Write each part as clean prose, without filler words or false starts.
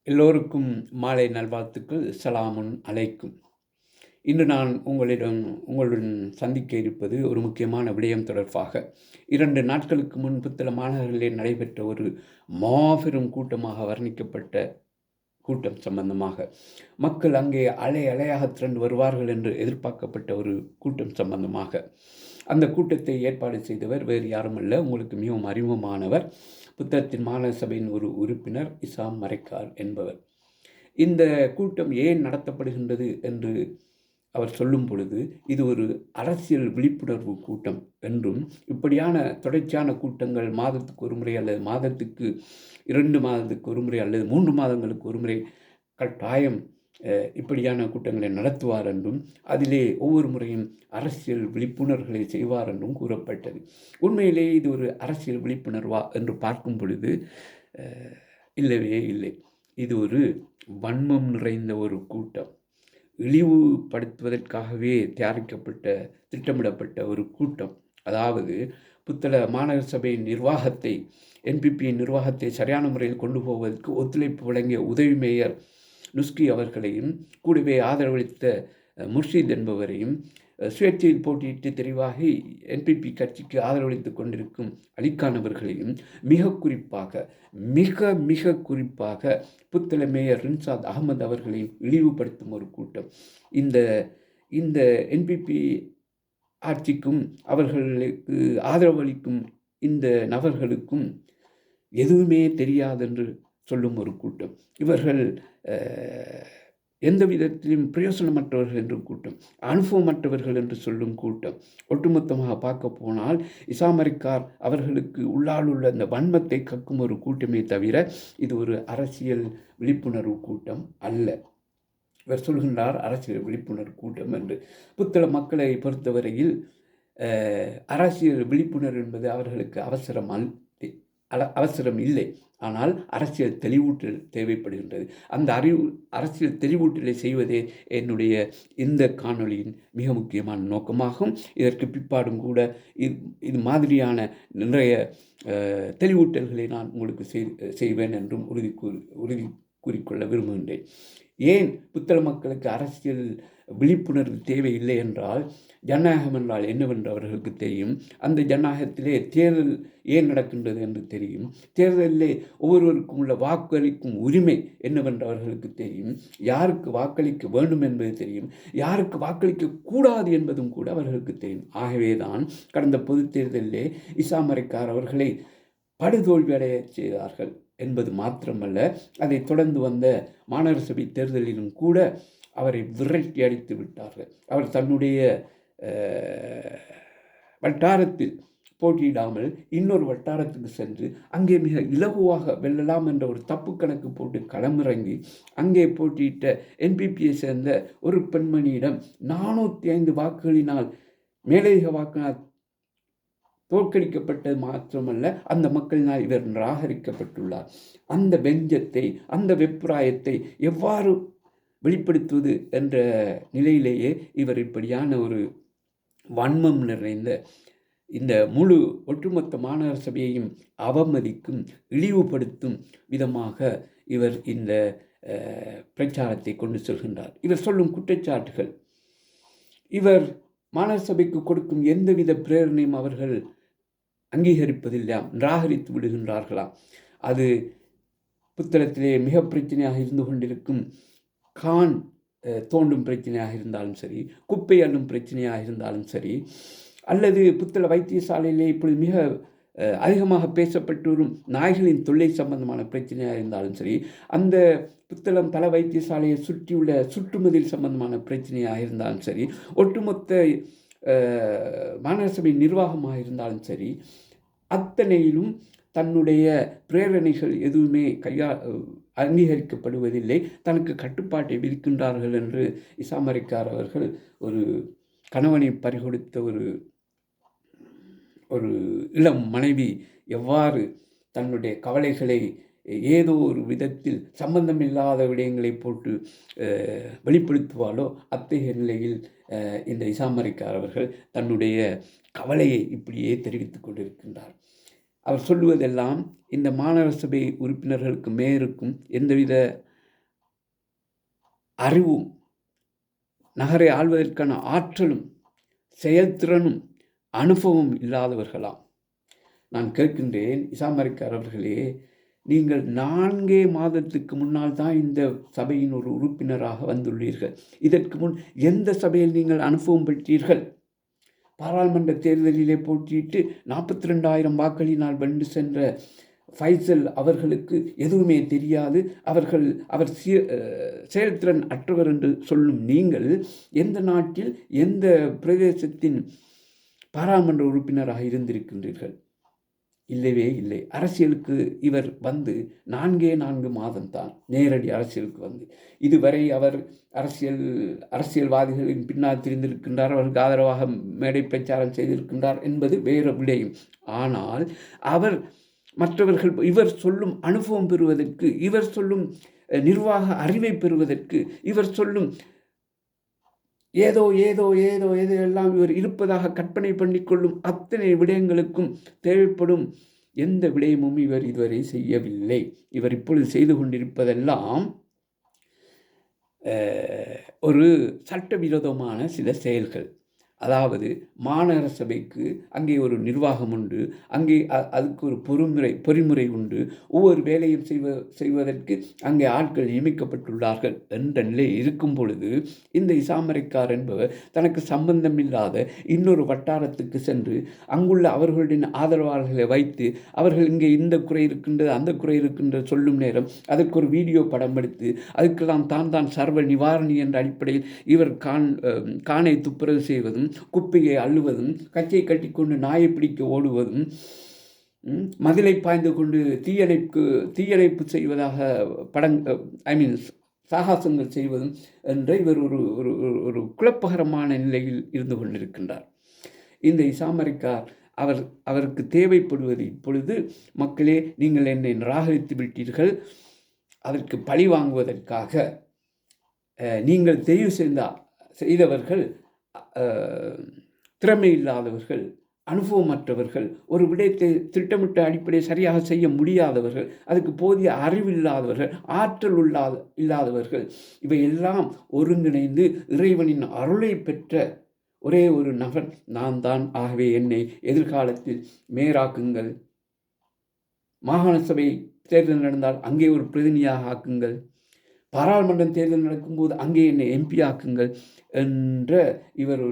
எல்லோருக்கும் மாலை நல்வாழ்த்துக்கள். சலாமுன் அலைக்கும். இன்று நான் உங்களுடன் சந்திக்க இருப்பது ஒரு முக்கியமான விடயம் தொடர்பாக. 2 நாட்களுக்கு முன் புத்தள மாநகரிலே நடைபெற்ற ஒரு மாபெரும் கூட்டமாக வர்ணிக்கப்பட்ட கூட்டம் சம்பந்தமாக. மக்கள் அங்கே அலை அலையாக திரண்டு வருவார்கள் என்று எதிர்பார்க்கப்பட்ட ஒரு கூட்டம் சம்பந்தமாக. அந்த கூட்டத்தை ஏற்பாடு செய்தவர் வேறு யாருமல்ல, உங்களுக்கு மிகவும் அறிமுகமானவர், புத்தளத்தின் மாநகர சபையின் ஒரு உறுப்பினர் இசாம் மரைக்கார் என்பவர். இந்த கூட்டம் ஏன் நடத்தப்படுகின்றது என்று அவர் சொல்லும் பொழுது, இது ஒரு அரசியல் விழிப்புணர்வு கூட்டம் என்றும், இப்படியான தொடர்ச்சியான கூட்டங்கள் மாதத்துக்கு ஒரு முறை அல்லது மாதத்துக்கு 2 மாதத்துக்கு ஒரு முறை அல்லது 3 மாதங்களுக்கு ஒரு முறை கட்டாயம் இப்படியான கூட்டங்களை நடத்துவார் என்றும், அதிலே ஒவ்வொரு முறையும் அரசியல் விழிப்புணர்வுகளை செய்வார் என்றும் கூறப்பட்டது. உண்மையிலேயே இது ஒரு அரசியல் விழிப்புணர்வா என்று பார்க்கும் பொழுது இல்லவே இல்லை. இது ஒரு வன்மம் நிறைந்த ஒரு கூட்டம். இழிவுபடுத்துவதற்காகவே திட்டமிடப்பட்ட ஒரு கூட்டம். அதாவது புத்தள மாநகர சபையின் நிர்வாகத்தை, என்பிபியின் நிர்வாகத்தை சரியான முறையில் கொண்டு போவதற்கு ஒத்துழைப்பு வழங்கிய உதவி மேயர் நுஸ்கி அவர்களையும், கூடவே ஆதரவளித்த முர்ஷித் என்பவரையும், சுயேட்சையில் போட்டியிட்டு தெரிவாகி என்பிபி கட்சிக்கு ஆதரவளித்துக் கொண்டிருக்கும் அலிகான் அவர்களையும், மிக குறிப்பாக புத்தள மேயர் ரின்சாத் அகமது அவர்களையும் இழிவுபடுத்தும் ஒரு கூட்டம். இந்த என்பிபி ஆட்சிக்கும் அவர்களுக்கு ஆதரவளிக்கும் இந்த நபர்களுக்கும் எதுவுமே தெரியாதென்று சொல்லும் ஒரு கூட்டம். இவர்கள் எந்த விதத்திலும் பிரயோசனமற்றவர்கள் என்று கூட்டம், அனுபவமற்றவர்கள் என்று சொல்லும் கூட்டம். ஒட்டுமொத்தமாக பார்க்க போனால் இசாம் மரைக்கார் அவர்களுக்கு உள்ளால் உள்ள அந்த வன்மத்தை கக்கும் ஒரு கூட்டமே தவிர இது ஒரு அரசியல் விழிப்புணர்வு கூட்டம் அல்ல. இவர் சொல்கின்றார் அரசியல் விழிப்புணர்வு கூட்டம் என்று. புத்தள மக்களை பொறுத்தவரையில் அரசியல் விழிப்புணர்வு என்பது அவர்களுக்கு அவசரம் இல்லை. ஆனால் அரசியல் தெளிவூட்டல் தேவைப்படுகின்றது. அந்த அரசியல் தெளிவூட்டலை செய்வதே என்னுடைய இந்த காணொளியின் மிக முக்கியமான நோக்கமாகும். இதற்கு பிற்பாடும் கூட இது மாதிரியான நிறைய தெளிவூட்டல்களை நான் உங்களுக்கு செய்வேன் என்றும் உறுதி கூறிக்கொள்ள விரும்புகின்றேன். ஏன் புத்தள மக்களுக்கு அரசியல் விழிப்புணர்வு தேவையில்லை என்றால், ஜனநாயகம் என்றால் என்னவென்று அவர்களுக்கு தெரியும். அந்த ஜனநாயகத்திலே தேர்தல் ஏன் நடக்கின்றது என்று தெரியும். தேர்தலிலே ஒவ்வொருவருக்கும் உள்ள வாக்களிக்கும் உரிமை என்னவென்று அவர்களுக்கு தெரியும். யாருக்கு வாக்களிக்க வேண்டும் என்பது தெரியும். யாருக்கு வாக்களிக்க கூடாது என்பதும் கூட அவர்களுக்கு தெரியும். ஆகவேதான் கடந்த பொது தேர்தலிலே இசாம் மரைக்கார் அவர்களை படுதோல்வியடைய செய்தார்கள் என்பது மாத்திரமல்ல, அதை தொடர்ந்து வந்த மாநகர சபை தேர்தலிலும் கூட அவரை விரட்டி அடித்து விட்டார்கள். அவர் தன்னுடைய வட்டாரத்தில் போட்டியிடாமல் இன்னொரு வட்டாரத்துக்கு சென்று அங்கே மிக இலகுவாக வெல்லலாம் என்ற ஒரு தப்பு கணக்கு போட்டு களமிறங்கி அங்கே போட்டியிட்ட என்பிபியை சேர்ந்த ஒரு பெண்மணியிடம் 405 வாக்குகளினால், மேலதிக வாக்கினால் தோற்கடிக்கப்பட்டது மாத்திரமல்ல, அந்த மக்களினால் இவர் நிராகரிக்கப்பட்டுள்ளார். அந்த வெஞ்சத்தை, அந்த வெப்புராயத்தை எவ்வாறு வெளிப்படுத்துவது என்ற நிலையிலேயே இவர் இப்படியான ஒரு வன்மம் நிறைந்த இந்த முழு ஒட்டுமொத்த மாநகர சபையையும் அவமதிக்கும், இழிவுபடுத்தும் விதமாக இவர் இந்த பிரச்சாரத்தை கொண்டு செல்கின்றார். இவர் சொல்லும் குற்றச்சாட்டுகள், இவர் மாநகர சபைக்கு கொடுக்கும் எந்தவித பிரேரணையும் அவர்கள் அங்கீகரிப்பதில்லையாம், நிராகரித்து விடுகின்றார்களாம். அது புத்தளத்திலே மிக பிரச்சனையாக இருந்து கொண்டிருக்கும் கான் தோண்டும் பிரச்சனையாக இருந்தாலும் சரி, குப்பை அள்ளும் பிரச்சனையாக இருந்தாலும் சரி, அல்லது புத்தள வைத்தியசாலையிலே இப்பொழுது மிக அதிகமாக பேசப்பட்டு வரும் நாய்களின் தொல்லை சம்பந்தமான பிரச்சனையாக இருந்தாலும் சரி, அந்த புத்தளம் தல வைத்தியசாலையை சுற்றியுள்ள சுற்றுமதில் சம்பந்தமான பிரச்சனையாக இருந்தாலும் சரி, ஒட்டுமொத்த மாநகர சபை நிர்வாகமாக இருந்தாலும் சரி, அத்தனையிலும் தன்னுடைய பிரேரணைகள் எதுவுமே அங்கீகரிக்கப்படுவதில்லை, தனக்கு கட்டுப்பாட்டை விதிக்கின்றார்கள் என்று இசாம் மரைக்கார் அவர்கள் ஒரு கணவனை பறிகொடுத்த ஒரு இளம் மனைவி எவ்வாறு தன்னுடைய கவலைகளை ஏதோ ஒரு விதத்தில் சம்பந்தமில்லாத விடயங்களை போட்டு வெளிப்படுத்துவாளோ, அத்தகைய நிலையில் இந்த இசாம் மரைக்கார் அவர்கள் தன்னுடைய கவலையை இப்படியே தெரிவித்துக் கொண்டிருக்கின்றார். அவர் சொல்லுவதெல்லாம் இந்த மாநகர சபை உறுப்பினர்களுக்கும் மேயருக்கும் எந்தவித அறிவும் நகரை ஆள்வதற்கான ஆற்றலும் செயல்திறனும் அனுபவம் இல்லாதவர்களாம். நான் கேட்கின்றேன், இசாமரிக்கார் அவர்களே, நீங்கள் 4 மாதத்துக்கு முன்னால் தான் இந்த சபையின் ஒரு உறுப்பினராக வந்துள்ளீர்கள். இதற்கு முன் எந்த சபையில் நீங்கள் அனுபவம் பெற்றீர்கள்? பாராளுமன்ற தேர்தலிலே போட்டியிட்டு 42,000 வாக்களினால் வென்று சென்ற ஃபைசல் அவர்களுக்கு எதுவுமே தெரியாது, அவர் செயல்திறன் அற்றவர் என்று சொல்லும் நீங்கள் எந்த நாட்டில் எந்த பிரதேசத்தின் பாராளுமன்ற உறுப்பினராக இருந்திருக்கின்றீர்கள்? இல்லவே இல்லை. அரசியலுக்கு இவர் வந்து 4 மாதம்தான் நேரடி அரசியலுக்கு வந்து. இதுவரை அவர் அரசியல்வாதிகளின் பின்னால் திரிந்திருக்கின்றார், அவருக்கு ஆதரவாக மேடை பிரச்சாரம் செய்திருக்கின்றார் என்பது வேறு விடயம். ஆனால் அவர் இவர் சொல்லும் அனுபவம் பெறுவதற்கு, இவர் சொல்லும் நிர்வாக அறிவை பெறுவதற்கு, இவர் சொல்லும் ஏதோ எல்லாம் இவர் இருப்பதாக கற்பனை பண்ணிக்கொள்ளும் அத்தனை விடயங்களுக்கும் தேவைப்படும் எந்த விடயமும் இவர் இதுவரை செய்யவில்லை. இவர் இப்பொழுது செய்து கொண்டிருப்பதெல்லாம் ஒரு சட்டவிரோதமான சில செயல்கள். அதாவது மாநகர சபைக்கு அங்கே ஒரு நிர்வாகம் உண்டு, அங்கே அதுக்கு ஒரு பொறிமுறை உண்டு, ஒவ்வொரு வேலையும் செய்வதற்கு அங்கே ஆட்கள் நியமிக்கப்பட்டுள்ளார்கள் என்ற நிலை இருக்கும் பொழுது இந்த இசாமரிக்கார் என்பவர் தனக்கு சம்பந்தம் இல்லாத இன்னொரு வட்டாரத்துக்கு சென்று அங்குள்ள அவர்களுடைய ஆதரவாளர்களை வைத்து அவர்கள் இங்கே இந்த குறை இருக்கின்றது அந்த குறை இருக்கின்றது சொல்லும் நேரம் அதற்கு ஒரு வீடியோ படம் எடுத்து அதுக்கெல்லாம் தான் சர்வ நிவாரணி என்ற அடிப்படையில் இவர் காணை துப்புரவு செய்வதும், குப்பையை அள்ளுவதும், கச்சை கட்டிக்கொண்டு நாயை பிடிக்க ஓடுவதும், மதிலை பாய்ந்து கொண்டு தீயணைப்பு செய்வதாக சாகசங்கள் செய்வதும் என்ற இவர் ஒரு குழப்பகரமான நிலையில் இருந்து கொண்டிருக்கின்றார். இந்த இசாமரிக்கார் அவருக்கு தேவைப்படுவது இப்பொழுது, மக்களே, நீங்கள் என்னை நிராகரித்து விட்டீர்கள், அதற்கு பழி வாங்குவதற்காக நீங்கள் தெரிவு செய்தவர்கள் திறமை இல்லாதவர்கள், அனுபவமற்றவர்கள், ஒரு விடயத்தை திட்டமிட்ட அடிப்படையை சரியாக செய்ய முடியாதவர்கள், அதுக்கு போதிய அறிவில்லாதவர்கள், ஆற்றல் இல்லாதவர்கள், இவையெல்லாம் ஒருங்கிணைந்து இறைவனின் அருளை பெற்ற ஒரே ஒரு நபர் நான் தான். ஆகவே என்னை எதிர்காலத்தில் மேயராக்குங்கள், மாகாண சபை தேர்தல் நடந்தால் அங்கே ஒரு பிரதிநிதியாக ஆக்குங்கள், பாராளுமன்றம் தேர்தல் நடக்கும்போது அங்கே என்னை எம்பி ஆக்குங்கள் என்ற இவர்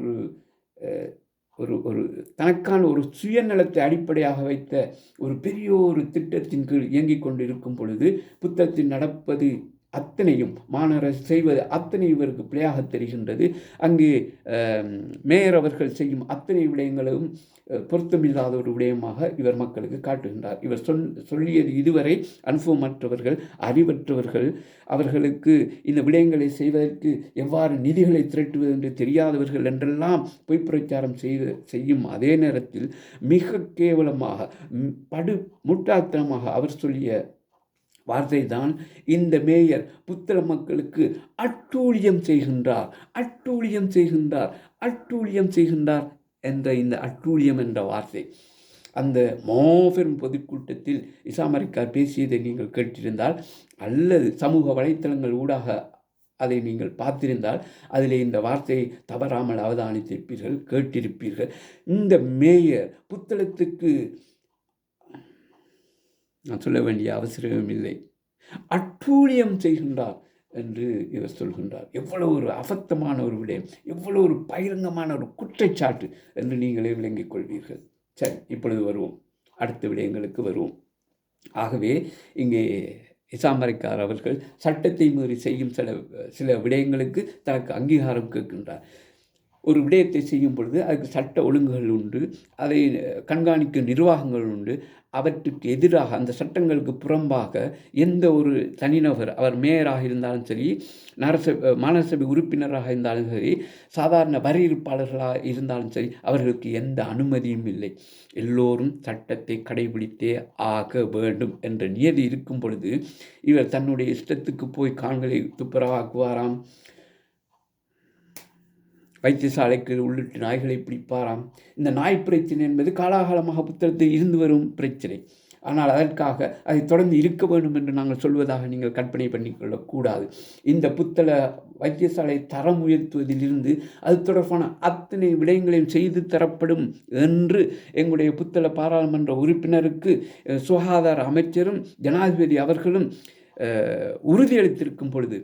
ஒரு தனக்கான ஒரு சுயநலத்தை அடிப்படையாக வைத்த ஒரு பெரிய ஒரு திட்டத்தின் கீழ் இயங்கிக் கொண்டு இருக்கும் பொழுது புத்தகத்தில் நடப்பது அத்தனையும் மாநகர செய்வது அத்தனை இவருக்கு பிழையாக தெரிகின்றது. அங்கே மேயர் அவர்கள் செய்யும் அத்தனை விடயங்களும் பொருத்தமில்லாத ஒரு விடயமாக இவர் மக்களுக்கு காட்டுகின்றார். இவர் சொல்லியது இதுவரை அனுபவமற்றவர்கள், அறிவற்றவர்கள், அவர்களுக்கு இந்த விடயங்களை செய்வதற்கு எவ்வாறு நிதிகளை திரட்டுவது என்று தெரியாதவர்கள் என்றெல்லாம் பொய்ப்பிரச்சாரம் செய்யும் அதே நேரத்தில் மிக கேவலமாக முட்டாள்தனமாக அவர் சொல்லிய வார்த்தை தான், இந்த மேயர் புத்தள மக்களுக்கு அட்டூழியம் செய்கின்றார் என்ற இந்த அட்டூழியம் என்ற வார்த்தை அந்த மாபெரும் பொதுக்கூட்டத்தில் இசாமரிக்கார் பேசியதை நீங்கள் கேட்டிருந்தால், அல்லது சமூக வலைத்தளங்கள் ஊடாக அதை நீங்கள் பார்த்திருந்தால் அதில் இந்த வார்த்தையை தவறாமல் அவதானித்திருப்பீர்கள், கேட்டிருப்பீர்கள். இந்த மேயர் புத்தளத்துக்கு நான் சொல்ல வேண்டிய அவசரமும் இல்லை, அட்டூழியம் செய்கின்றார் என்று இவர் சொல்கின்றார். எவ்வளவு ஒரு அபத்தமான ஒரு விடயம், எவ்வளவு ஒரு பகிரங்கமான ஒரு குற்றச்சாட்டு என்று நீங்களே விளங்கிக் கொள்வீர்கள். சரி, இப்பொழுது வருவோம், அடுத்த விடயங்களுக்கு வருவோம். ஆகவே இங்கே இசாமரிக்கார் அவர்கள் சட்டத்தை மீறி செய்யும் சில விடயங்களுக்கு தனக்கு அங்கீகாரம் கேட்கின்றார். ஒரு விடயத்தை செய்யும் பொழுது அதுக்கு சட்ட ஒழுங்குகள் உண்டு, அதை கண்காணிக்கும் நிர்வாகங்கள் உண்டு. அவற்றுக்கு எதிராக, அந்த சட்டங்களுக்கு புறம்பாக எந்த ஒரு தனிநபர், அவர் மேயராக இருந்தாலும் சரி, மாநகரசபை உறுப்பினராக இருந்தாலும் சரி, சாதாரண வரி இருப்பாளர்களாக இருந்தாலும் சரி, அவர்களுக்கு எந்த அனுமதியும் இல்லை. எல்லோரும் சட்டத்தை கடைபிடித்தே ஆக வேண்டும் என்ற நியதி இருக்கும் பொழுது இவர் தன்னுடைய இஷ்டத்துக்கு போய் காண்களை துப்புரவாக்குவாராம், வைத்தியசாலைக்கு உள்ளிட்டு நாய்களை பிடிப்பாராம். இந்த நாய் பிரச்சனை என்பது காலாகாலமாக புத்தகத்தில் இருந்து வரும் பிரச்சனை. ஆனால் அதற்காக அதை தொடர்ந்து இருக்க வேண்டும் என்று நாங்கள் சொல்வதாக நீங்கள் கற்பனை பண்ணிக்கொள்ளக்கூடாது. இந்த புத்தள வைத்தியசாலை தரம் உயர்த்துவதிலிருந்து அது தொடர்பான அத்தனை விடயங்களையும் செய்து தரப்படும் என்று எங்களுடைய புத்தள பாராளுமன்ற உறுப்பினருக்கு சுகாதார அமைச்சரும் ஜனாதிபதி அவர்களும் உறுதியளித்திருக்கும் பொழுது,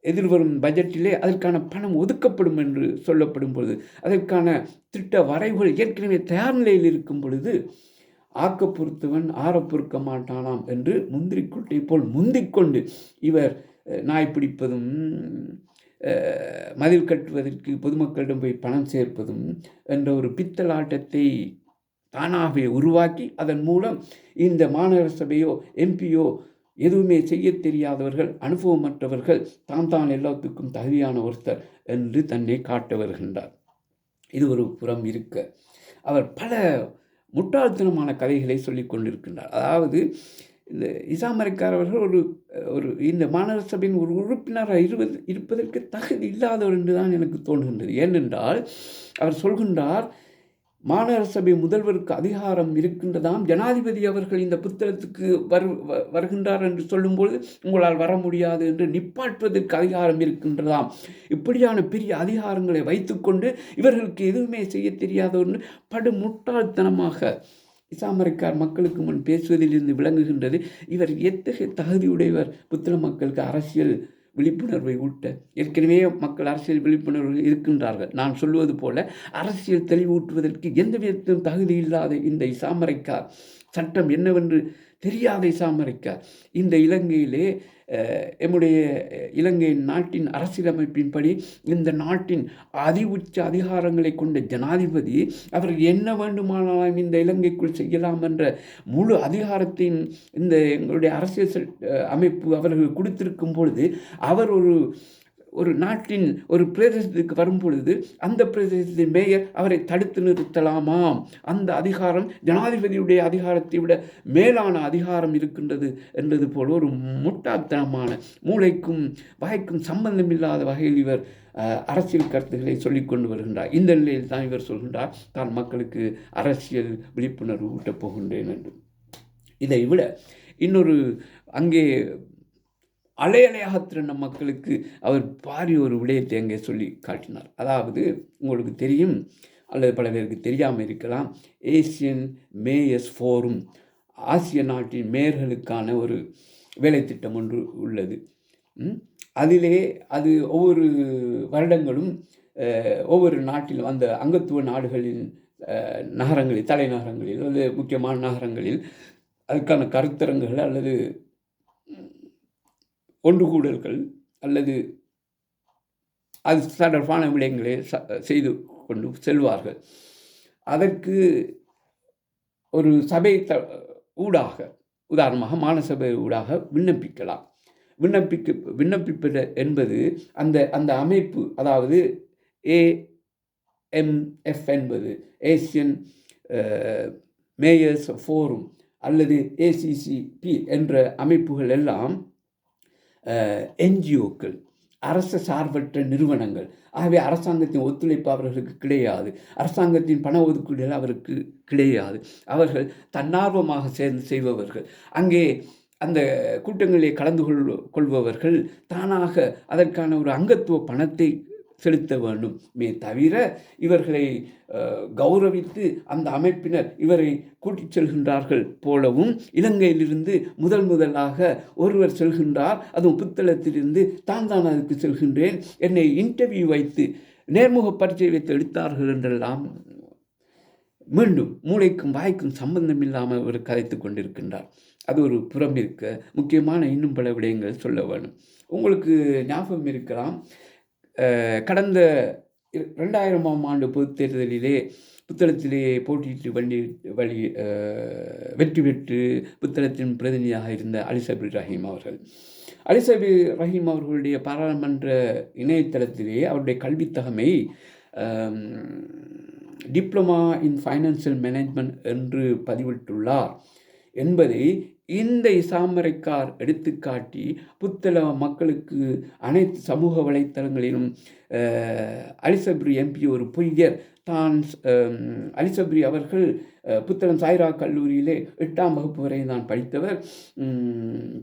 எதிர்வரும் பட்ஜெட்டிலே அதற்கான பணம் ஒதுக்கப்படும் என்று சொல்லப்படும் பொழுது, அதற்கான திட்ட வரைவுகள் ஏற்கனவே தயார் நிலையில் இருக்கும் பொழுது, ஆக்க பொறுத்தவன் ஆற பொறுக்க மாட்டானாம் என்று முந்திரிக்குட்டை போல் முந்திக்கொண்டு இவர் நாய் பிடிப்பதும் மதில் கட்டுவதற்கு பொதுமக்களிடம் போய் பணம் சேர்ப்பதும் என்ற ஒரு பித்தலாட்டத்தை தானாகவே உருவாக்கி அதன் மூலம் இந்த மாநகர சபையோ எம்பியோ எதுவுமே செய்ய தெரியாதவர்கள், அனுபவமற்றவர்கள், தான் எல்லாத்துக்கும் தகுதியான ஒருத்தர் என்று தன்னை காட்ட வருகின்றார். இது ஒரு புறம் இருக்க, அவர் பல முட்டாள்தனமான கதைகளை சொல்லி கொண்டிருக்கின்றார். அதாவது இந்த இசாமரிக்கார் அவர்கள் ஒரு இந்த மாநகர சபையின் ஒரு உறுப்பினராக இருப்பதற்கு தகுதி இல்லாதவர் என்று தான் எனக்கு தோன்றுகின்றது. ஏனென்றால் அவர் சொல்கின்றார், மாநகர சபை முதல்வருக்கு அதிகாரம் இருக்கின்றதாம், ஜனாதிபதி அவர்கள் இந்த புத்தகத்துக்கு வருகின்றார் என்று சொல்லும்போது உங்களால் வர முடியாது என்று நிப்பாட்டுவதற்கு அதிகாரம் இருக்கின்றதாம். இப்படியான பெரிய அதிகாரங்களை வைத்துக்கொண்டு இவர்களுக்கு எதுவுமே செய்ய தெரியாதவர்னு படு முட்டாள்தனமாக இசாமரிக்கார் மக்களுக்கு முன் பேசுவதிலிருந்து விளங்குகின்றது. இவர் எத்தகைய தகுதியுடையவர் புத்தள மக்களுக்கு அரசியல் விழிப்புணர்வை ஊட்ட. ஏற்கனவே மக்கள் அரசியல் விழிப்புணர்வு இருக்கின்றார்கள். நான் சொல்வது போல அரசியல் தெளிவூட்டுவதற்கு எந்த விதத்திலும் தகுதி இல்லாத இந்த இசாமரிக்கார், சட்டம் என்னவென்று தெரியாத இசாமரிக்கார் இந்த இலங்கையிலே எம்முடைய இலங்கை நாட்டின் அரசியலமைப்பின்படி இந்த நாட்டின் உச்ச அதிகாரங்களை கொண்ட ஜனாதிபதி அவர் என்ன வேண்டுமானாலும் இந்த இலங்கைக்குள் செய்யலாம் என்ற முழு அதிகாரத்தின் இந்த எங்களுடைய அரசியல் அமைப்பு அவர்கள் கொடுத்திருக்கும் பொழுது அவர் ஒரு நாட்டின் ஒரு பிரதேசத்துக்கு வரும் பொழுது அந்த பிரதேசத்தின் மேயர் அவரை தடுத்து நிறுத்தலாமாம். அந்த அதிகாரம் ஜனாதிபதியுடைய அதிகாரத்தை விட மேலான அதிகாரம் இருக்கின்றது என்பது போல ஒரு முட்டாள்தனமான, மூளைக்கும் வாய்க்கும் சம்பந்தமில்லாத வகையில் இவர் அரசியல் கருத்துக்களை சொல்லிக் கொண்டு வருகின்றார். இந்த நிலையில் தான் இவர் சொல்கின்றார், தான் மக்களுக்கு அரசியல் விழிப்புணர்வு ஊட்டப் போகின்றேன் என்று. இதை விட இன்னொரு அங்கே அலையலையாக திரண்ட மக்களுக்கு அவர் பாரி ஒரு விடயத்தை அங்கே சொல்லி காட்டினார். அதாவது உங்களுக்கு தெரியும் அல்லது பல பேருக்கு தெரியாமல் இருக்கலாம், ஏசியன் மேயர்ஸ் ஃபோரம், ஆசிய நாட்டின் மேயர்களுக்கான ஒரு வேலை திட்டம் ஒன்று உள்ளது. அதிலே அது ஒவ்வொரு வருடங்களும் ஒவ்வொரு நாட்டிலும் அந்த அங்கத்துவ நாடுகளின் நகரங்களில், தலைநகரங்களில் அல்லது முக்கியமான நகரங்களில் அதுக்கான கருத்தரங்குகள் அல்லது ஒன்று கூடல்கள் அல்லது அது தொடர்பான விடயங்களை செய்து கொண்டு செல்வார்கள். அதற்கு ஒரு சபை ஊடாக, உதாரணமாக மாநசபை ஊடாக விண்ணப்பிக்கலாம். விண்ணப்பிப்பது என்பது அந்த அமைப்பு, அதாவது AMF என்பது ஏசியன் மேயர்ஸ் ஃபோரம் அல்லது ACCP என்ற அமைப்புகள் எல்லாம் NGOக்கள், அரச சார்பற்ற நிறுவனங்கள். ஆகவே அரசாங்கத்தின் ஒத்துழைப்பு அவர்களுக்கு கிடையாது, அரசாங்கத்தின் பண ஒதுக்கீடுகள் அவருக்கு கிடையாது. அவர்கள் தன்னார்வமாக சேர்ந்து செய்பவர்கள். அங்கே அந்த கூட்டங்களிலே கலந்து கொள்பவர்கள் தானாக அதற்கான ஒரு அங்கத்துவ பணத்தை செலுத்த வேண்டும். தவிர இவர்களை கௌரவித்து அந்த அமைப்பினர் இவரை கூட்டிச் செல்கின்றார்கள் போலவும், இலங்கையிலிருந்து முதலாக ஒருவர் செல்கின்றார், அதுவும் புத்தளத்திலிருந்து தான் அதுக்கு செல்கின்றேன், என்னை இன்டர்வியூ வைத்து நேர்முக பரீட்சை வைத்து எடுத்தார்கள் என்றெல்லாம் மீண்டும் மூளைக்கும் வாய்க்கும் சம்பந்தம் இல்லாமல் அவர் கதைத்து கொண்டிருக்கின்றார். அது ஒரு புறம் இருக்க, முக்கியமான இன்னும் பல விடயங்கள் சொல்ல வேண்டும். உங்களுக்கு ஞாபகம் இருக்கலாம், கடந்த 2000ஆம் ஆண்டு பொதுத் தேர்தலிலே புத்தளத்திலே போட்டியிட்டு வெற்றி பெற்று புத்தளத்தின் பிரதிநிதியாக இருந்த அலிசபிர் ரஹீம் அவர்கள். அலிசபிர் ரஹீம் அவர்களுடைய பாராளுமன்ற இணையதளத்திலே அவருடைய கல்வித்தகமை டிப்ளமா இன் ஃபைனான்சியல் மேனேஜ்மெண்ட் என்று பதிவிட்டுள்ளார் என்பதை இந்த இசாமரிக்கார் எடுத்துக்காட்டி புத்தள மக்களுக்கு அனைத்து சமூக வலைத்தளங்களிலும் அலிசபிர் MP ஒரு பொய்யர், தான் அலிசப்ரி அவர்கள் புத்தளம் சாய்ரா கல்லூரியிலே 8ஆம் வகுப்பு வரை தான் படித்தவர்.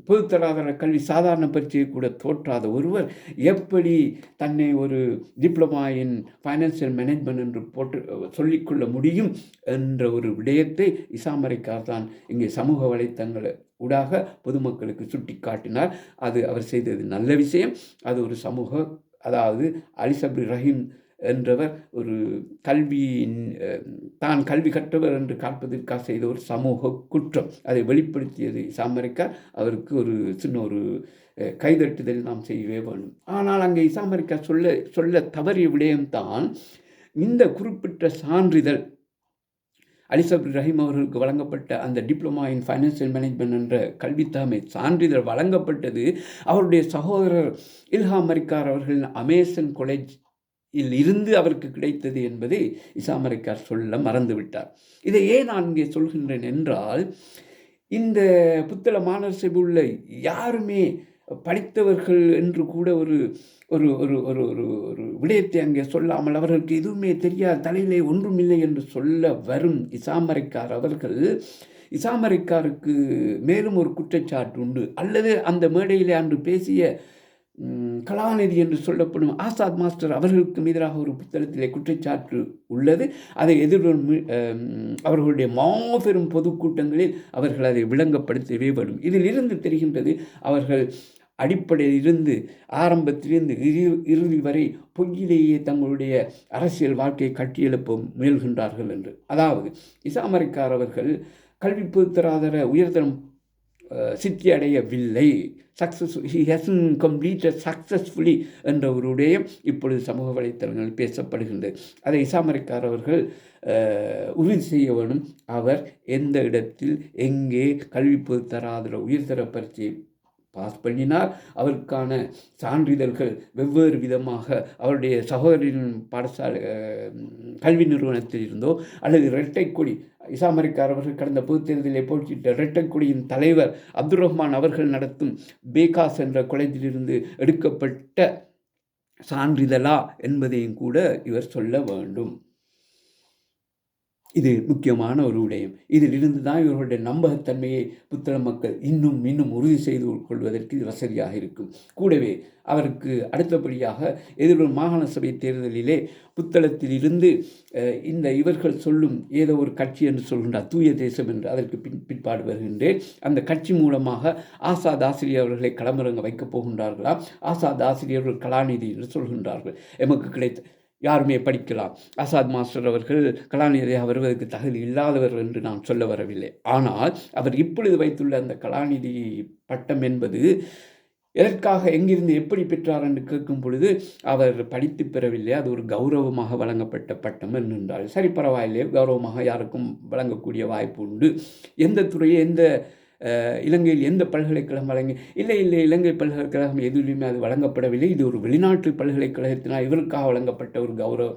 பொதுத்தராதர கல்வி சாதாரண பரீட்சையை கூட தோற்றாத ஒருவர் எப்படி தன்னை ஒரு டிப்ளமா இன் ஃபைனான்சியல் மேனேஜ்மெண்ட் என்று போட்டு சொல்லிக்கொள்ள முடியும் என்ற ஒரு விடயத்தை இசாமரைக்கார் தான் இங்கே சமூக வலைத்தளங்கள் ஊடாக பொதுமக்களுக்கு சுட்டி காட்டினார். அது அவர் செய்தது நல்ல விஷயம். அது ஒரு சமூக, அதாவது அலிசப்ரி ரஹீம் என்றவர் ஒரு தான் கல்வி கற்றவர் என்று காட்டுவதற்காக செய்த ஒரு சமூக குற்றம். அதை வெளிப்படுத்தியது இசாமரைக்கார். அவருக்கு ஒரு சின்ன ஒரு கைதட்டுதல் நாம் செய்யவே வேண்டும். ஆனால் அங்கே இசாமரைக்கார் சொல்ல தவறிய விடயம்தான் இந்த குறிப்பிட்ட சான்றிதழ். அலிசப்ரி ரஹீம் அவர்களுக்கு வழங்கப்பட்ட அந்த டிப்ளமா இன் ஃபைனான்சியல் மேனேஜ்மெண்ட் என்ற கல்வித்தகமை சான்றிதழ் வழங்கப்பட்டது அவருடைய சகோதரர் இல்ஹாம் மரிக்கார் அவர்களின் அமேசன் காலேஜ் இருந்து அவருக்கு கிடைத்தது என்பதை இசாமரைக்கார் சொல்ல மறந்துவிட்டார். இதை ஏன் நான் இங்கே சொல்கின்றேன் என்றால், இந்த புத்தள மாணவர் சபை உள்ள யாருமே படித்தவர்கள் என்று கூட ஒரு ஒரு ஒரு ஒரு ஒரு ஒரு விடயத்தை அங்கே சொல்லாமல், அவர்களுக்கு எதுவுமே தெரியாது, தலையிலே ஒன்றுமில்லை என்று சொல்ல வரும் இசாமரைக்கார் அவர்கள், இசாமரைக்காருக்கு மேலும் ஒரு குற்றச்சாட்டு உண்டு. அல்லது அந்த மேடையிலே அன்று பேசிய கலாநிதி என்று சொல்லப்படும் ஆசாத் மாஸ்டர் அவர்களுக்கு எதிராக ஒரு புத்தகத்திலே குற்றச்சாட்டு உள்ளது. அதை எதிர்வரும் அவர்களுடைய மாபெரும் பொதுக்கூட்டங்களில் அவர்கள் அதை விளங்கப்படுத்தவே வேண்டும். இதில் இருந்து தெரிகின்றது, அவர்கள் அடிப்படையிலிருந்து ஆரம்பத்திலிருந்து இறுதி வரை பொய்யிலேயே தங்களுடைய அரசியல் வாழ்க்கையை கட்டியெழுப்ப முயல்கின்றார்கள் என்று. அதாவது இசாமரைக்கார் அவர்கள் கல்வி பொதுத்தராதர உயர்தரம் சித்தி அடையவில்லை, ஹி ஹேசன் கம்ப்ளீட்டட் சக்ஸஸ்ஃபுல்லி என்ற ஒரு விடயம் இப்பொழுது சமூக வலைத்தளங்களில் பேசப்படுகின்றது. அதை இசாமரைக்கார் அவர்கள் உறுதி செய்ய வேண்டும். அவர் எந்த இடத்தில் எங்கே கல்வி பொதுத்தராதர உயர்தர பரீட்சையை பாஸ் பண்ணினார், அவருக்கான சான்றிதழ்கள் வெவ்வேறு விதமாக அவருடைய சகோதரின் பாடசாலை கல்வி நிறுவனத்தில் இருந்தோ அல்லது இரட்டை கொடி, இசாமரைக்கார் அவர்கள் கடந்த பொதுத் தேர்தலிலே போட்டியிட்ட இரட்டை கொடியின் தலைவர் அப்துல் ரஹ்மான் அவர்கள் நடத்தும் பேகாஸ் என்ற காலேஜிலிருந்து எடுக்கப்பட்ட சான்றிதழா என்பதையும் கூட இவர் சொல்ல வேண்டும். இது முக்கியமான ஒரு விடயம். இதிலிருந்து தான் இவர்களுடைய நம்பகத்தன்மையை புத்தள மக்கள் இன்னும் உறுதி செய்து கொள்வதற்கு இது வசதியாக இருக்கும். கூடவே அவருக்கு அடுத்தபடியாக எதிர்வரும் மாகாண சபை தேர்தலிலே புத்தளத்திலிருந்து இந்த இவர்கள் சொல்லும் ஏதோ ஒரு கட்சி என்று சொல்கின்றார், தூய தேசம் என்று, அதற்கு பிற்பாடு வருகின்றேன். அந்த கட்சி மூலமாக ஆசாத் ஆசிரியர் அவர்களை களமிறங்க வைக்கப் போகின்றார்களாம். ஆசாத் ஆசிரியர்கள் கலாநிதி என்று சொல்கின்றார்கள். எமக்கு கிடைத்த யாருமே படிக்கலாம். ஆசாத் மாஸ்டர் அவர்கள் கலாநிதியாக வருவதற்கு தகுதி இல்லாதவர் என்று நான் சொல்ல வரவில்லை. ஆனால் அவர் இப்பொழுது வைத்துள்ள அந்த கலாநிதி பட்டம் என்பது எதற்காக, எங்கிருந்து, எப்படி பெற்றார் என்று கேட்கும் பொழுது அவர் படித்து பெறவில்லை, அது ஒரு கௌரவமாக வழங்கப்பட்ட பட்டம் என்றால் சரி, பரவாயில்லையே, கௌரவமாக யாருக்கும் வழங்கக்கூடிய வாய்ப்பு உண்டு. எந்த துறையை, எந்த இலங்கையில் எந்த பல்கலைக்கழகம் இல்லை, இலங்கை பல்கலைக்கழகம் எதுலையுமே அது வழங்கப்படவில்லை. இது ஒரு வெளிநாட்டு பல்கலைக்கழகத்தினால் இவருக்காக வழங்கப்பட்ட ஒரு கௌரவ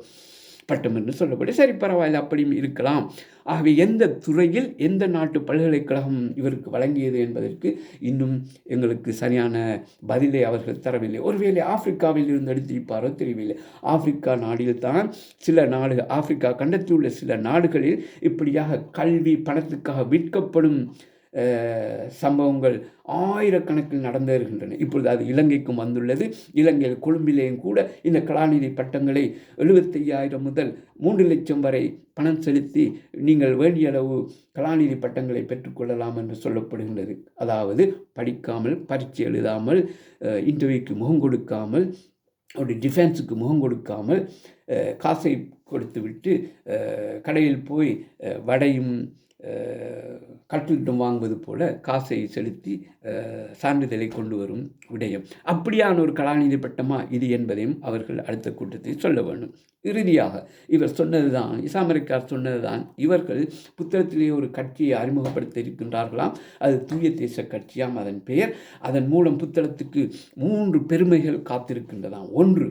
பட்டம் என்று சொல்லப்படும். சரி, பரவாயில்லை, அப்படியும் இருக்கலாம். ஆகவே எந்த துறையில் எந்த நாட்டு பல்கலைக்கழகம் இவருக்கு வழங்கியது என்பதற்கு இன்னும் எங்களுக்கு சரியான பதிலை அவர்கள் தரவில்லை. ஒருவேளை ஆப்பிரிக்காவில் இருந்து எடுத்திருப்பாரோ தெரியவில்லை. ஆப்பிரிக்கா நாடில் தான் சில நாடுகள், ஆப்பிரிக்கா கண்டத்தில் உள்ள சில நாடுகளில் இப்படியாக கல்வி பணத்துக்காக விற்கப்படும் சம்பவங்கள் ஆயிரக்கணக்கில் நடந்திருக்கின்றன. இப்பொழுது அது இலங்கைக்கும் வந்துள்ளது. இலங்கையில் கொழும்பிலேயும் கூட இந்த கலாநிதி பட்டங்களை 75,000 முதல் 3 லட்சம் வரை பணம் செலுத்தி நீங்கள் வேண்டிய அளவு கலாநிதி பட்டங்களை பெற்றுக்கொள்ளலாம் என்று சொல்லப்படுகின்றது. அதாவது படிக்காமல், பரீட்சை எழுதாமல், இன்டர்வியூக்கு முகம் கொடுக்காமல், அவருடைய டிஃபென்ஸுக்கு முகம் கொடுக்காமல், காசை கொடுத்துவிட்டு கடையில் போய் வடையும் கட்டிலிட்டும் வாங்குவது போல காசை செலுத்தி சான்றிதழை கொண்டு வரும் விடயம். அப்படியான ஒரு கலாநிதி பட்டமா இது என்பதையும் அவர்கள் அடுத்த கூட்டத்தில் சொல்ல வேண்டும். இறுதியாக இவர் சொன்னதுதான், இசாமரைக்கார் சொன்னதுதான், இவர்கள் புத்தகத்திலே ஒரு கட்சியை அறிமுகப்படுத்த இருக்கின்றார்களாம். அது தூய தேச கட்சியாம் அதன் பெயர். அதன் மூலம் புத்தகத்துக்கு 3 பெருமைகள் காத்திருக்கின்றதாம். ஒன்று,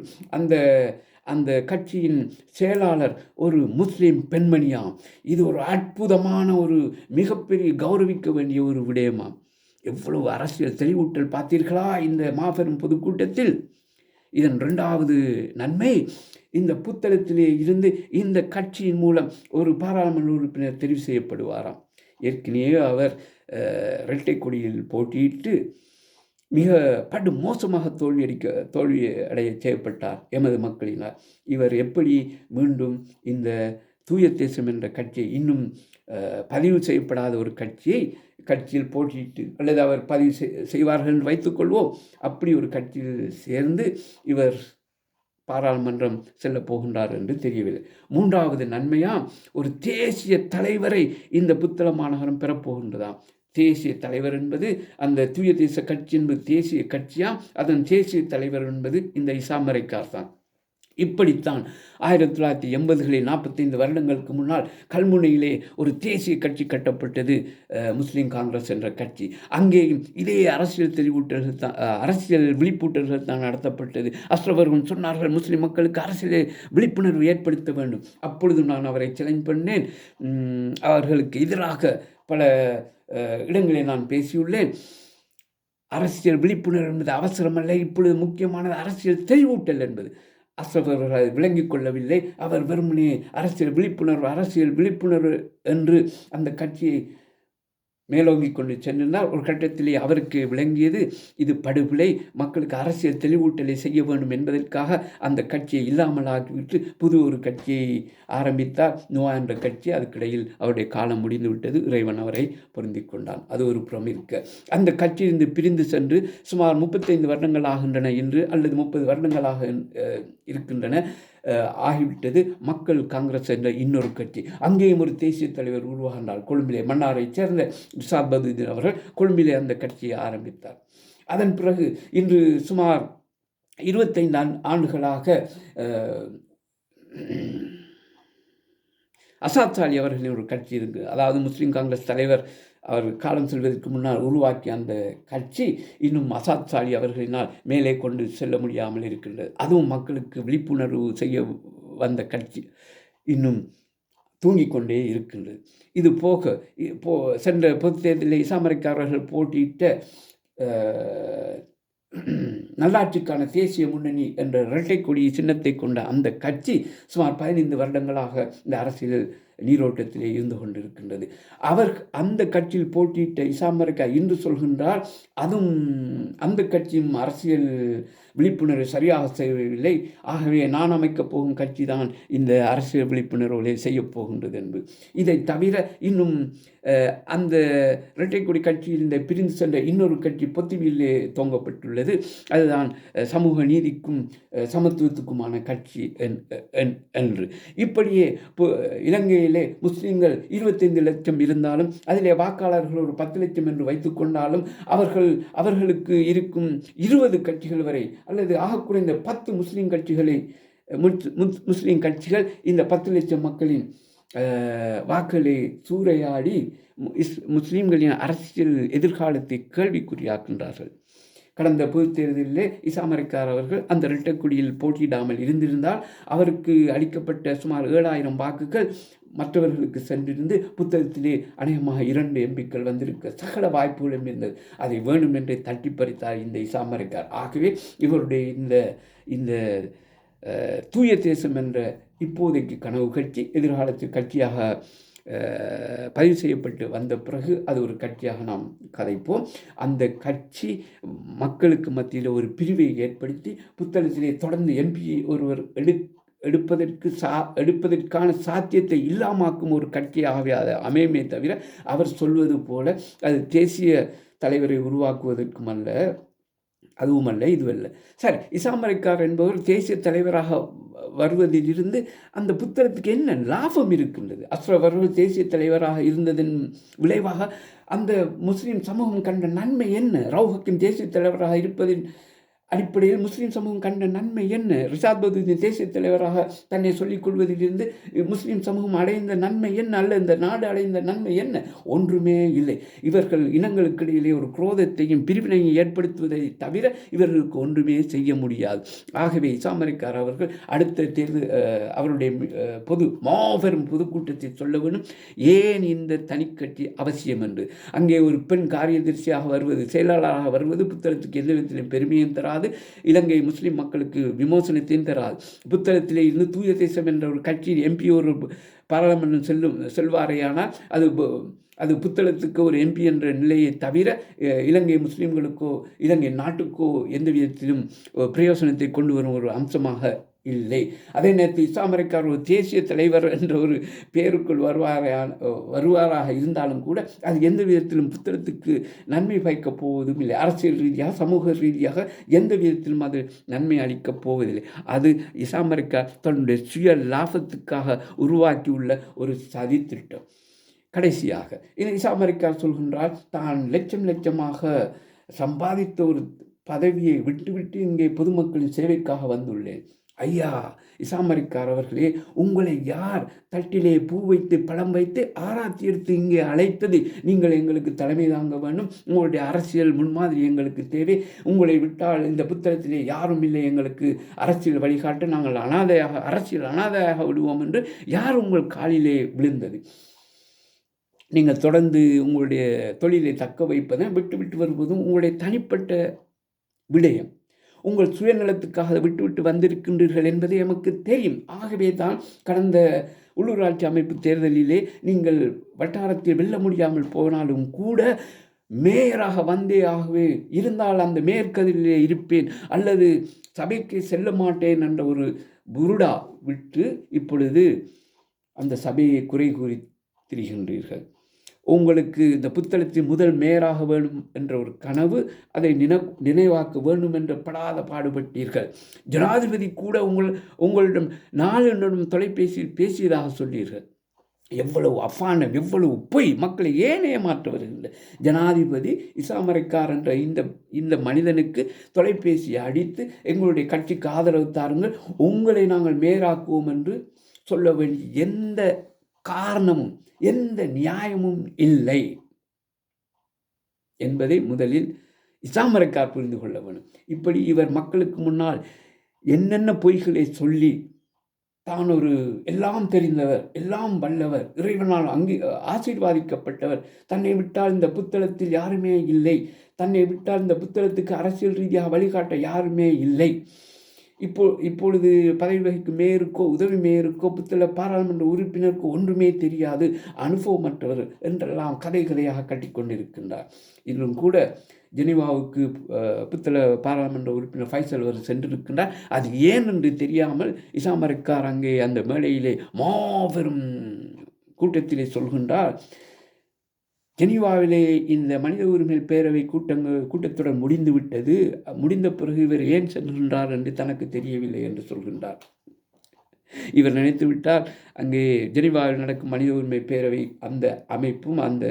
அந்த கட்சியின் செயலாளர் ஒரு முஸ்லீம் பெண்மணியாம். இது ஒரு அற்புதமான, ஒரு மிகப்பெரிய கௌரவிக்க வேண்டிய ஒரு விடயமாம். எவ்வளவு அரசியல் தெளிவூட்டல் பார்த்தீர்களா இந்த மாபெரும் பொதுக்கூட்டத்தில். இதன் 2வது நன்மை, இந்த புத்தளத்திலே இருந்து இந்த கட்சியின் மூலம் ஒரு பாராளுமன்ற உறுப்பினர் தெரிவு செய்யப்படுவாராம். ஏற்கனவே அவர் இரட்டை கொடியில் போட்டியிட்டு மிக படு மோசமாக தோல்வி அடைய செய்யப்பட்டார் எமது மக்களினால். இவர் எப்படி மீண்டும் இந்த தூய தேசம் என்ற கட்சியை, இன்னும் பதிவு செய்யப்படாத ஒரு கட்சியில் போட்டியிட்டு, அல்லது அவர் பதிவு செய்வார்கள் என்று வைத்துக்கொள்வோம், அப்படி ஒரு கட்சியில் சேர்ந்து இவர் பாராளுமன்றம் செல்ல போகின்றார் என்று தெரியவில்லை. 3வது நன்மையாம், ஒரு தேசிய தலைவரை இந்த புத்தள மாநகரம் பெறப்போகின்றதாம். தேசிய தலைவர் என்பது, அந்த தூய தேச கட்சி என்பது தேசிய கட்சியாம், அதன் தேசிய தலைவர் என்பது இந்த இசாம் மரைக்கார் தான். இப்படித்தான் 1980களில் 45 வருடங்களுக்கு முன்னால் கல்முனையிலே ஒரு தேசிய கட்சி கட்டப்பட்டது, முஸ்லீம் காங்கிரஸ் என்ற கட்சி. அங்கேயும் இதே அரசியல் தெளிவூட்டல்கள் தான், அரசியல் விழிப்பூட்டல்கள் தான் நடத்தப்பட்டது. அஸ்ரவர்கள் சொன்னார்கள், முஸ்லீம் மக்களுக்கு அரசியல் விழிப்புணர்வு ஏற்படுத்த வேண்டும். அப்பொழுது நான் அவரை சேலஞ்ச் பண்ணேன். அவர்களுக்கு எதிராக பல இடங்களில் நான் பேசியுள்ளேன். அரசியல் விழிப்புணர்வு என்பது அவசரமல்ல, இப்பொழுது முக்கியமானது அரசியல் தெளிவூட்டல் என்பது. அஸ்ரவர்கள் விளங்கிக் கொள்ளவில்லை. அவர் வெறுமனே அரசியல் விழிப்புணர்வு என்று அந்த கட்சியை மேலோங்கி கொண்டு சென்றிருந்தால், ஒரு கட்டத்திலே அவருக்கு விளங்கியது இது படுகொலை, மக்களுக்கு அரசியல் தெளிவூட்டலை செய்ய வேண்டும் என்பதற்காக அந்த கட்சியை இல்லாமல் ஆக்கிவிட்டு புது ஒரு கட்சியை ஆரம்பித்தார், நோவா என்ற கட்சி. அதுக்கிடையில் அவருடைய காலம் முடிந்து விட்டது. இறைவன் அவரை பொருந்தி கொண்டான். அது ஒரு புறம் இருக்க, அந்த கட்சியிலிருந்து பிரிந்து சென்று சுமார் 35 வருடங்கள் ஆகின்றன இன்று, அல்லது 30 வருடங்களாக இருக்கின்றன ஆகிவிட்டது. மக்கள் காங்கிரஸ் என்ற இன்னொரு கட்சி. அங்கேயும் ஒரு தேசிய தலைவர் உருவாகின்றார். கொழும்பிலே மன்னாரை சேர்ந்த ரிஷாத் பதுதீன் அவர்கள் கொழும்பிலே அந்த கட்சியை ஆரம்பித்தார். அதன் பிறகு இன்று சுமார் 25 ஆண்டுகளாக அசாத் அலி அவர்களின் ஒரு கட்சி இருக்கு. அதாவது முஸ்லீம் காங்கிரஸ் தலைவர் அவர் காலம் செல்வதற்கு முன்னால் உருவாக்கிய அந்த கட்சி இன்னும் அசாத் அலி அவர்களினால் மேலே கொண்டு செல்ல முடியாமல் இருக்கின்றது. அதுவும் மக்களுக்கு விழிப்புணர்வு செய்ய வந்த கட்சி இன்னும் தூங்கிக் கொண்டே இருக்கின்றது. இது போக சென்ற பொது தேர்தலில் இசாம் மரைக்காரர்கள் போட்டியிட்ட நல்லாட்சிக்கான தேசிய முன்னணி என்ற இரட்டை கொடி சின்னத்தை கொண்ட அந்த கட்சி சுமார் 15 வருடங்களாக இந்த அரசியல் நீரோட்டத்திலே இருந்து கொண்டிருக்கின்றது. அவர் அந்த கட்சியில் போட்டியிட்ட இசாம் மரைக்கா இன்று சொல்கின்றார், அதுவும் அந்த கட்சியும் அரசியல் விழிப்புணர்வு சரியாக செய்யவில்லை, ஆகவே நான் அமைக்கப் போகும் கட்சி தான் இந்த அரசியல் விழிப்புணர்வுகளை செய்யப் போகின்றது என்று. இதை தவிர இன்னும் அந்த இரட்டைக்குடி கட்சியில் இந்த பிரிந்து சென்ற இன்னொரு கட்சி பொத்துவிலே தோங்கப்பட்டுள்ளது. அதுதான் சமூக நீதிக்கும் சமத்துவத்துக்குமான கட்சி என்று. இப்படியே இலங்கையிலே முஸ்லீம்கள் 25 லட்சம் இருந்தாலும் அதிலே வாக்காளர்கள் ஒரு 10 லட்சம் என்று வைத்துக்கொண்டாலும் அவர்களுக்கு இருக்கும் 20 கட்சிகள் வரை, அல்லது ஆக குறைந்த 10 முஸ்லீம் கட்சிகள் இந்த 10 லட்சம் மக்களின் வாக்களை சூறையாடி முஸ்லீம்களின் அரசியல் எதிர்காலத்தை கேள்விக்குறியாக்கின்றார்கள். கடந்த பொது தேர்தலிலே இசாம் மரைக்கார் அவர்கள் அந்த இரட்டைக்குடியில் போட்டியிடாமல் இருந்திருந்தால் அவருக்கு அளிக்கப்பட்ட சுமார் 7000 வாக்குகள் மற்றவர்களுக்கு சென்றிருந்து புத்தகத்திலே அநேகமாக 2 எம்பிக்கள் வந்திருக்க சகல வாய்ப்புகளும் இருந்தது. அதை வேண்டுமென்றே தட்டி பறித்தார் இந்த இசாம் மரைக்கார். ஆகவே இவருடைய இந்த தூய தேசம் என்ற இப்போதைக்கு கனவு கட்சி எதிர்காலத்தில் கட்சியாக பதிவு செய்யப்பட்டு வந்த பிறகு அது ஒரு கட்சியாக நாம் கதைப்போம். அந்த கட்சி மக்களுக்கு மத்தியில் ஒரு பிரிவை ஏற்படுத்தி புத்தளத்திலே தொடர்ந்து எம்பி ஒருவர் எடுப்பதற்கான சாத்தியத்தை இல்லாமாக்கும் ஒரு கட்சியாகவே அது அமையுமே தவிர, அவர் சொல்வது போல அது தேசிய தலைவரை உருவாக்குவதற்கும் அல்ல, அதுவுமல்ல, இதுவல்ல. சரி, இசாம் மரைக்கார் என்பவர் தேசிய தலைவராக வருவதிலிருந்து அந்த புத்தகத்துக்கு என்ன லாபம் இருக்கின்றது? அஸ்ரவர்கள் தேசிய தலைவராக இருந்ததன் விளைவாக அந்த முஸ்லீம் சமூகம் கண்ட நன்மை என்ன? ரவுஹக்கின் தேசிய தலைவராக இருப்பதின் அடிப்படையில் முஸ்லீம் சமூகம் கண்ட நன்மை என்ன? ரிஷாத் பதுதீன் தேசிய தலைவராக தன்னை சொல்லிக் கொள்வதிலிருந்து முஸ்லீம் சமூகம் அடைந்த நன்மை என்ன? அல்ல இந்த நாடு அடைந்த நன்மை என்ன? ஒன்றுமே இல்லை. இவர்கள் இனங்களுக்கு இடையிலே ஒரு குரோதத்தையும் பிரிவினையும் ஏற்படுத்துவதை தவிர இவர்களுக்கு ஒன்றுமே செய்ய முடியாது. ஆகவே இசாம் மரைக்கார் அவர்கள் அடுத்த தேர்தல் அவருடைய மாபெரும் பொதுக்கூட்டத்தை சொல்ல வேண்டும், ஏன் இந்த தனிக்கட்சி அவசியம் என்று. அங்கே ஒரு பெண் காரியதர்சியாக வருவது, செயலாளராக வருவது புத்தகத்துக்கு எந்த விதத்திலும் பெருமையும் தராது, தராது, இலங்கை முஸ்லிம் மக்களுக்கு விமோசனத்தையும் தராது. புத்தளத்திலே இருந்து தூய தேசம் என்ற ஒரு கட்சியின் எம்பி ஒரு பாராளுமன்றம் செல்வாரையானால் அது புத்தளத்துக்கு ஒரு எம்பி என்ற நிலையை தவிர இலங்கை முஸ்லீம்களுக்கோ இலங்கை நாட்டுக்கோ எந்த விதத்திலும் பிரயோசனத்தை கொண்டு வரும் ஒரு அம்சமாக இல்லை. அதே நேரத்தில் இஸ்லாமரைக்கார் ஒரு தேசிய தலைவர் என்ற ஒரு பெயருக்குள் வருவாராக இருந்தாலும் கூட அது எந்த விதத்திலும் புத்தளத்துக்கு நன்மை பயக்கப் போவதும் இல்லை. அரசியல் ரீதியாக சமூக ரீதியாக எந்த விதத்திலும் அது நன்மை அளிக்கப் போவதில்லை. அது இஸ்லாமரைக்கார் தன்னுடைய சுய லாபத்துக்காக உருவாக்கியுள்ள ஒரு சதி திட்டம். கடைசியாக இஸ்லாமரைக்கார் சொல்கின்றால் தான் லட்சமாக சம்பாதித்த ஒரு பதவியை விட்டுவிட்டு இங்கே பொதுமக்களின் சேவைக்காக வந்துள்ளேன். ஐயா இசாமரிக்கார் அவர்களே, உங்களை யார் தட்டிலே பூ வைத்து பழம் வைத்து ஆராய்ச்சி எடுத்து இங்கே அழைத்தது? நீங்கள் எங்களுக்கு தலைமை தாங்க வேண்டும். உங்களுடைய அரசியல் முன்மாதிரி எங்களுக்கு தேவை. உங்களை விட்டால் இந்த புத்தகத்திலே யாரும் இல்லை எங்களுக்கு அரசியல் வழிகாட்ட, நாங்கள் அரசியல் அனாதையாக விடுவோம் என்று யார் உங்கள் காலிலே விழுந்தது? நீங்கள் தொடர்ந்து உங்களுடைய தொழிலை தக்க வைப்பதை விட்டு வருவதும் உங்களுடைய தனிப்பட்ட விடயம். உங்கள் சுயநலத்துக்காக விட்டு வந்திருக்கின்றீர்கள் என்பது எமக்கு தெரியும். ஆகவே தான் கடந்த உள்ளூராட்சி அமைப்பு தேர்தலிலே நீங்கள் வட்டாரத்தில் வெல்ல முடியாமல் போனாலும் கூட மேயராக வந்தே ஆகவே இருந்தால் அந்த மேற்கதிரிலே இருப்பேன் அல்லது சபைக்கு செல்ல மாட்டேன் என்ற ஒரு புருடா விட்டு இப்பொழுது அந்த சபையை குறை கூறி திரிகின்றீர்கள். உங்களுக்கு இந்த புத்தளத்தின் முதல் மேயராக வேண்டும் என்ற ஒரு கனவு, அதை நினைவாக்க வேண்டும் என்று படாத பாடுபட்டீர்கள். ஜனாதிபதி கூட உங்களிடம் 4 நிமிடம் தொலைபேசியில் பேசியதாக சொல்லீர்கள். எவ்வளவு அஃபானம், எவ்வளவு பொய்! மக்களை ஏன் ஏமாற்ற வருகின்ற ஜனாதிபதி இசாமரைக்கார் என்ற இந்த மனிதனுக்கு தொலைபேசியை அடித்து எங்களுடைய கட்சிக்கு ஆதரவு தாருங்கள், உங்களை நாங்கள் மேயராக்குவோம் என்று சொல்ல வேண்டிய எந்த காரணமும் எந்த நியாயமும் இல்லை என்பதை முதலில் இசாமரைக்கார் புரிந்து கொள்ள வேண்டும். இப்படி இவர் மக்களுக்கு முன்னால் என்னென்ன பொய்களை சொல்லி தான் ஒரு எல்லாம் தெரிந்தவர், எல்லாம் வல்லவர், இறைவனால் ஆசீர்வாதிக்கப்பட்டவர், தன்னை விட்டால் இந்த புத்தளத்தில் யாருமே இல்லை, தன்னை விட்டால் இந்த புத்தளத்துக்கு அரசியல் ரீதியாக வழிகாட்ட யாருமே இல்லை, இப்பொழுது பதவி வகிக்கும் மேயருக்கோ உதவி மேயருக்கோ புத்தள பாராளுமன்ற உறுப்பினருக்கோ ஒன்றுமே தெரியாது, அனுபவமற்றவர் என்றெல்லாம் கதையாக கட்டிக்கொண்டிருக்கின்றார். இன்றும் கூட ஜெனீவாவுக்கு புத்தள பாராளுமன்ற உறுப்பினர் ஃபைசல் அவர் சென்றிருக்கின்றார். அது ஏன் என்று தெரியாமல் இசாமரைக்கார் அங்கே அந்த மேடையிலே மாபெரும் கூட்டத்திலே சொல்கின்றார், ஜெனீவாவிலே இந்த மனித உரிமை பேரவை கூட்டத்துடன் முடிந்த பிறகு இவர் ஏன் சென்றுகின்றார் என்று தனக்கு தெரியவில்லை என்று சொல்கின்றார். இவர் நினைத்து விட்டால் அங்கே ஜெனீவாவில் நடக்கும் மனித உரிமை பேரவை அந்த அமைப்பும் அந்த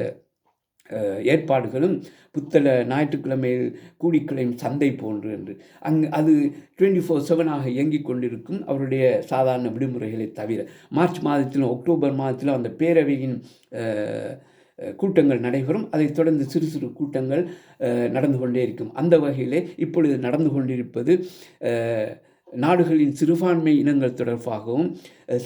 ஏற்பாடுகளும் புத்தள ஞாயிற்றுக்கிழமையில் கூடிக்கிழமை சந்தை போன்று என்று அது 24/7 இயங்கிக் கொண்டிருக்கும் அவருடைய சாதாரண விடுமுறைகளை தவிர. மார்ச் மாதத்திலும் அக்டோபர் மாதத்திலும் அந்த பேரவையின் கூட்டங்கள் நடைபெறும். அதைத் தொடர்ந்து சிறு கூட்டங்கள் நடந்து கொண்டே இருக்கும். அந்த வகையிலே இப்பொழுது நடந்து கொண்டிருப்பது நாடுகளின் சிறுபான்மை இனங்கள் தொடர்பாகவும்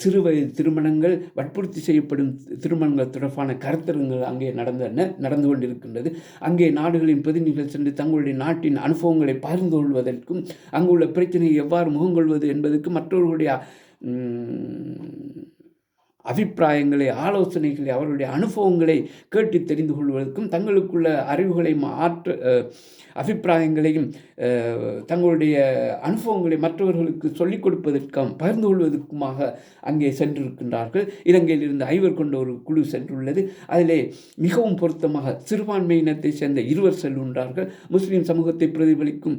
சிறு வயது திருமணங்கள், வற்புறுத்தி செய்யப்படும் திருமணங்கள் தொடர்பான கருத்தரங்கள் அங்கே நடந்து கொண்டிருக்கின்றது. அங்கே நாடுகளின் பிரதிநிதிகள் சென்று தங்களுடைய நாட்டின் அனுபவங்களை பகிர்ந்து கொள்வதற்கும் அங்குள்ள பிரச்சனையை எவ்வாறு முகங்கொள்வது என்பதற்கு மற்றவர்களுடைய அபிப்பிராயங்களை, ஆலோசனைகளை, அவருடைய அனுபவங்களை கேட்டு தெரிந்து கொள்வதற்கும் தங்களுக்குள்ள அறிவுகளை அபிப்பிராயங்களையும் தங்களுடைய அனுபவங்களை மற்றவர்களுக்கு சொல்லிக் கொடுப்பதற்கும் பகிர்ந்து கொள்வதற்குமாக அங்கே சென்றிருக்கின்றார்கள். இலங்கையிலிருந்து 5 கொண்ட ஒரு குழு சென்றுள்ளது. அதிலே மிகவும் பொருத்தமாக சிறுபான்மையினத்தை சேர்ந்த 2 செல்கின்றார்கள். முஸ்லீம் சமூகத்தை பிரதிபலிக்கும்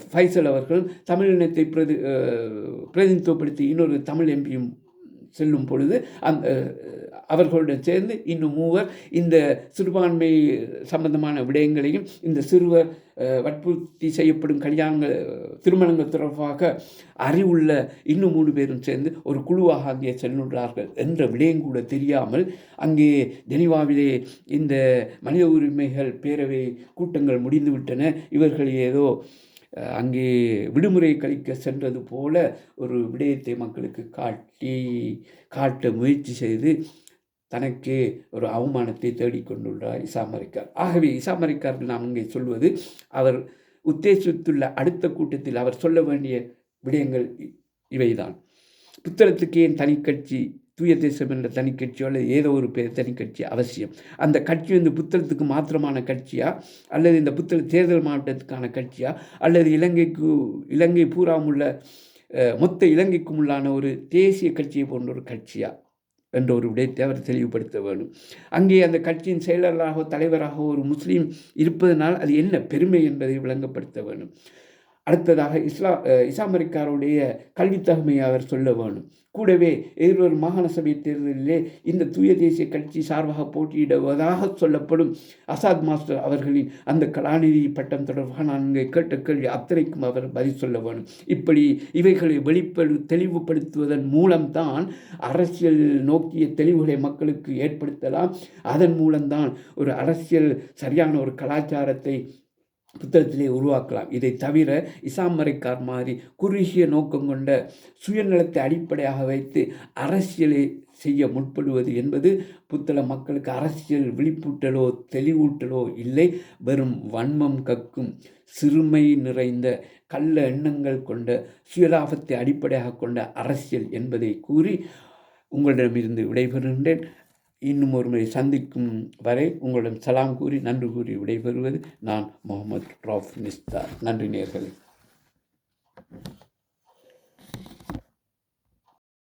ஃபைசல் அவர்கள், தமிழினத்தை பிரதிநிதித்துவப்படுத்தி இன்னொரு தமிழ் எம்பியும் செல்லும் பொழுது அவர்களுடன் சேர்ந்து இன்னும் 3 இந்த சிறுபான்மை சம்பந்தமான விடயங்களையும் இந்த சிறுவர் வற்புறுத்தி செய்யப்படும் திருமணங்கள் தொடர்பாக அறிவுள்ள இன்னும் 3 பேரும் சேர்ந்து ஒரு குழுவாக அங்கே செல்லுகிறார்கள் என்ற விடயம் கூட தெரியாமல் அங்கே ஜெனீவாவிலே இந்த மனித உரிமைகள் பேரவை கூட்டங்கள் முடிந்துவிட்டன, இவர்கள் ஏதோ அங்கே விடுமுறை கழிக்க சென்றது போல ஒரு விடயத்தை மக்களுக்கு காட்ட முயற்சி செய்து தனக்கே ஒரு அவமானத்தை தேடிக்கொண்டுள்ளார் இசாமரைக்கார். ஆகவே இசாமரைக்காருக்கு நாம் இங்கே சொல்வது, அவர் உத்தேசித்துள்ள அடுத்த கூட்டத்தில் அவர் சொல்ல வேண்டிய விடயங்கள் இவைதான். புத்தளத்துக்கு ஏன் தனி கட்சி, தூய தேசம் என்ற தனி கட்சியோ அல்லது ஏதோ ஒரு தனி கட்சி அவசியம்? அந்த கட்சி வந்து புத்தளத்துக்கு மாத்திரமான கட்சியா, அல்லது இந்த புத்தள தேர்தல் மாவட்டத்துக்கான கட்சியா, அல்லது இலங்கை பூராமுள்ள மொத்த இலங்கைக்கும் உள்ளான ஒரு தேசிய கட்சியை போன்ற ஒரு கட்சியா என்ற ஒரு விடயத்தை அவர் தெளிவுபடுத்த வேண்டும். அங்கே அந்த கட்சியின் செயலராக தலைவராக ஒரு முஸ்லீம் இருப்பதனால் அது என்ன பெருமை என்பதை விளங்கப்படுத்த வேண்டும். அடுத்ததாக இஸ்லாமரிக்காருடைய கல்வித்தகமையை அவர் சொல்ல வேண்டும். கூடவே எதிர்வரும் மாகாண சபை தேர்தலிலே இந்த தூய தேசிய கட்சி சார்பாக போட்டியிடுவதாக சொல்லப்படும் அசாத் மாஸ்டர் அவர்களின் அந்த கலாநிதி பட்டம் தொடர்பாக நான் இங்கே கேட்ட கேள்வி அத்தனைக்கும் அவர் பதில் சொல்ல வேண்டும். இப்படி இவைகளை தெளிவுபடுத்துவதன் மூலம்தான் அரசியல் நோக்கிய தெளிவுகளை மக்களுக்கு ஏற்படுத்தலாம். அதன் மூலம்தான் ஒரு அரசியல் சரியான ஒரு கலாச்சாரத்தை புத்தகத்திலே உருவாக்கலாம். இதை தவிர இசாமரைக்கார் மாதிரி குறுகிய நோக்கம் கொண்ட சுயநலத்தை அடிப்படையாக வைத்து அரசியலை செய்ய முற்படுவது என்பது புத்தள மக்களுக்கு அரசியல் விழிப்பூட்டலோ தெளிவூட்டலோ இல்லை. வெறும் வன்மம் கக்கும் சிறுமை நிறைந்த கள்ள எண்ணங்கள் கொண்ட சுயலாபத்தை அடிப்படையாக கொண்ட அரசியல் என்பதை கூறி உங்களிடமிருந்து விடைபெறுகின்றேன். இன்னும் ஒருமுறை சந்திக்கும் வரை உங்களிடம் சலாம் கூறி நன்றி கூறி விடைபெறுவது நான் முகமது ரவுஃப் நிஸ்தார். நன்றி நேயர்களே.